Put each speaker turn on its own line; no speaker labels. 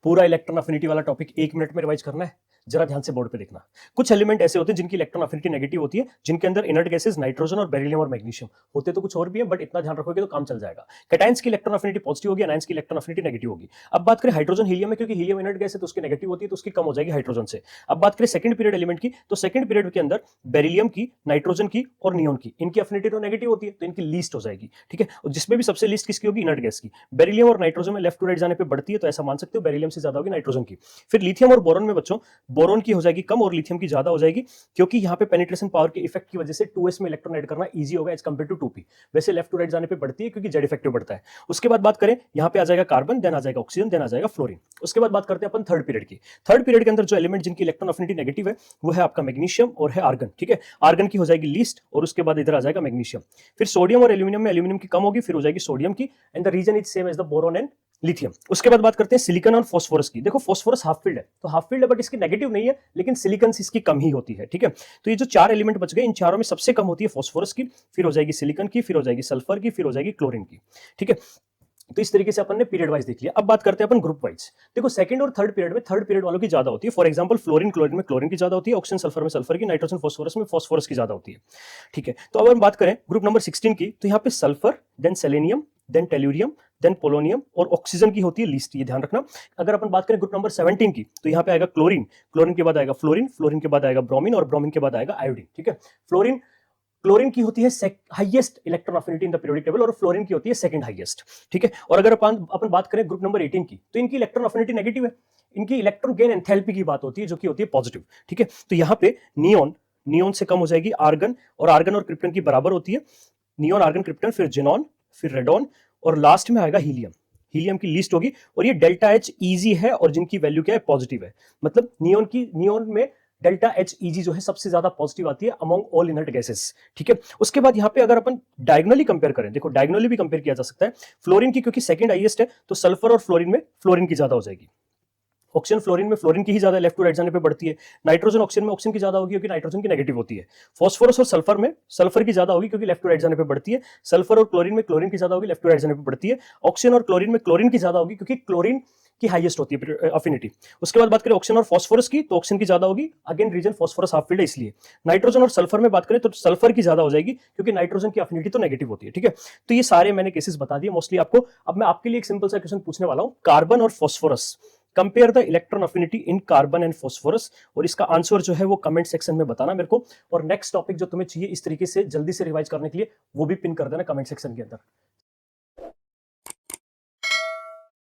पूरा electron affinity वाला topic 1 minute में रिवाइज करना है, जरा ध्यान से बोर्ड पे देखना। कुछ एलिमेंट ऐसे होते हैं जिनकी इलेक्ट्रॉन अफिनिटी नेगेटिव होती है, जिनके अंदर इनर्ट गैसेस नाइट्रोजन और बेरिलियम और मैग्नीशियम होते तो कुछ और भी है, बट इतना ध्यान रखोगे तो काम चल जाएगा। कैटायंस की इलेक्ट्रॉन अफिनिटी पॉजिटिव होगी, एनायंस की इलेक्ट्रॉन अफिनिटी नेगेटिव होगी। अब बात करें हाइड्रोजन हीलियम में, क्योंकि हीलियम इनर्ट गैस है तो उसकी नेगेटिव होती है, तो उसकी कम हो जाएगी हाइड्रोजन से। अब बात करें सेकंड पीरियड एलिमेंट की, तो सेकंड पीरियड के अंदर बेरिलियम की, नाइट्रोजन की और नियोन की, इनकी अफिनिटी तो नेगेटिव होती है, तो इनकी लीस्ट हो जाएगी। ठीक है, और जिसमें भी सबसे लीस्ट किसकी होगी? इनर्ट गैस की। बेरिलियम और नाइट्रोजन में लेफ्ट टू राइट जाने पे बढ़ती है, तो ऐसा मान सकते हो बेरिलियम से ज्यादा होगी नाइट्रोजन की। फिर लिथियम और बोरॉन में बच्चों, बोरॉन की हो जाएगी कम और लिथियम की ज्यादा हो जाएगी, क्योंकि यहाँ पे पेनिट्रेशन पावर के इफेक्ट की वजह से 2s में इलेक्ट्रॉन ऐड करना इजी होगा एज कंपेयर टू 2p। वैसे लेफ्ट टू राइट जाने पे बढ़ती है क्योंकि जेड इफेक्टिव बढ़ता है। उसके बाद बात करें, यहाँ पे आ जाएगा कार्बन, देन आ जाएगा ऑक्सीजन, देन आ जाएगा फ्लोरीन। उसके बाद बात करते हैं अपन थर्ड पीरियड की। थर्ड पीरियड के अंदर जो एलिमेंट जिनकी इलेक्ट्रॉन अफिनिटी नेगेटिव है वो है आपका मैग्नीशियम और है आर्गन। ठीक है, आर्गन की हो जाएगी लीस्ट और उसके बाद इधर आ जाएगा मैग्नीशियम। फिर सोडियम और एल्यूमिनियम में एल्यूमिनियम की कम होगी, फिर हो जाएगी सोडियम की, and the reason is same as the boron and lithium. उसके बाद बात करते हैं सिलिकॉन और फास्फोरस की। देखो फास्फोरस हाफ फील्ड है, तो हाफ फील्ड है बट इसकी नेगेटिव नहीं है, लेकिन सिलिकॉन से इसकी कम ही होती है। ठीक है, तो ये जो चार एलिमेंट बच गए, इन चारों में सबसे कम होती है फास्फोरस की, फिर हो जाएगी सिलिकॉन की, फिर हो जाएगी सल्फर की, फिर हो जाएगी क्लोरीन की। ठीक है, तो इस तरीके से अपन ने पीरियड वाइज देख लिया। अब बात करते हैं अपन ग्रुप वाइज। देखो सेकंड और थर्ड पीरियड में थर्ड पीरियड वालों की ज्यादा होती है। फॉर एग्जांपल फ्लोरीन क्लोरीन में क्लोरीन की ज्यादा होती है, ऑक्सीजन सल्फर में सल्फर की, नाइट्रोजन फास्फोरस में फास्फोरस की ज्यादा होती है। ठीक है, तो अब हम बात करें ग्रुप नंबर 16 की, तो यहाँ पे sulphur, then selenium, then tellurium, then polonium और ऑक्सीजन की होती है लीस्ट, ये ध्यान रखना। अगर अपन बात करें ग्रुप नंबर 17 की, तो यहाँ पे आएगा क्लोरीन, क्लोरीन के बाद आएगा फ्लोरीन, फ्लोरीन के बाद आएगा ब्रोमीन और ब्रोमीन के बाद आएगा आयोडीन। ठीक है, फ्लोरीन क्लोरीन की होती है highest electron affinity in the periodic table और फ्लोरीन की होती है सेकंड हाईएस्ट। ठीक है, और अगर अपन बात करें ग्रुप नंबर 18 की, तो इनकी इलेक्ट्रॉन अफिनिटी नेगेटिव है, इनकी इलेक्ट्रॉन गेन एंथैल्पी की बात होती है जो कि होती है पॉजिटिव। ठीक है, तो यहाँ पे नियोन से कम हो जाएगी आर्गन, और आर्गन और क्रिप्टन की बराबर होती है। नियोन, आर्गन, क्रिप्टन, फिर जेनॉन, फिर रेडॉन और लास्ट में आएगा हीलियम। हीलियम की लिस्ट होगी, और ये डेल्टा एच इजी है और जिनकी वैल्यू क्या है? पॉजिटिव है। मतलब नियोन में डेल्टा एच ईजी जो है सबसे ज्यादा पॉजिटिव आती है अमंग ऑल इनर्ट गैसेस। ठीक है, उसके बाद यहाँ पे अगर अपन डायगोनली कंपेयर करें, देखो डायगोनली भी कंपेयर किया जा सकता है। फ्लोरीन की क्योंकि सेकंड हाईएस्ट है, तो सल्फर और फ्लोरीन में फ्लोरीन की ज्यादा हो जाएगी। ऑक्सीजन फ्लोरीन में फ्लोरीन की ही ज्यादा लेफ्ट टू राइट जाने पे बढ़ती है। नाइट्रोजन ऑक्सीजन में ऑक्सीजन की ज्यादा होगी क्योंकि नाइट्रोजन की नेगेटिव होती है। फॉस्फोरस और सल्फर में सल्फर की ज्यादा होगी क्योंकि लेफ्ट टू राइट जाने पे बढ़ती है। सल्फर और क्लोरीन में क्लोरीन की ज्यादा होगी, लेफ्ट टू राइट जाने पे बढ़ती है। ऑक्सीजन और क्लोरीन में क्लोरीन की ज्यादा होगी क्योंकि क्लोरीन की हाईएस्ट होती है अफिनिटी। उसके बाद बात करें ऑक्सीजन और फॉस्फोरस की, तो ऑक्सीजन की ज्यादा होगी, again reason phosphorus half filled है इसलिए। नाइट्रोजन और सल्फर में बात करें तो सल्फर की ज्यादा हो जाएगी क्योंकि नाइट्रोजन की अफिनिटी तो नेगेटिव होती है। ठीक है, तो ये सारे मैंने केसेस बता दिए मोस्टली आपको। अब मैं आपके लिए एक सिंपल सा क्वेश्चन पूछने वाला हूं, कार्बन और phosphorus, compare the electron affinity in carbon and phosphorus, और इसका आंसर जो है वो कमेंट सेक्शन में बताना मेरे को। और नेक्स्ट टॉपिक जो तुम्हें चाहिए इस तरीके से जल्दी से रिवाइज करने के लिए, वो भी पिन कर देना कमेंट सेक्शन के अंदर।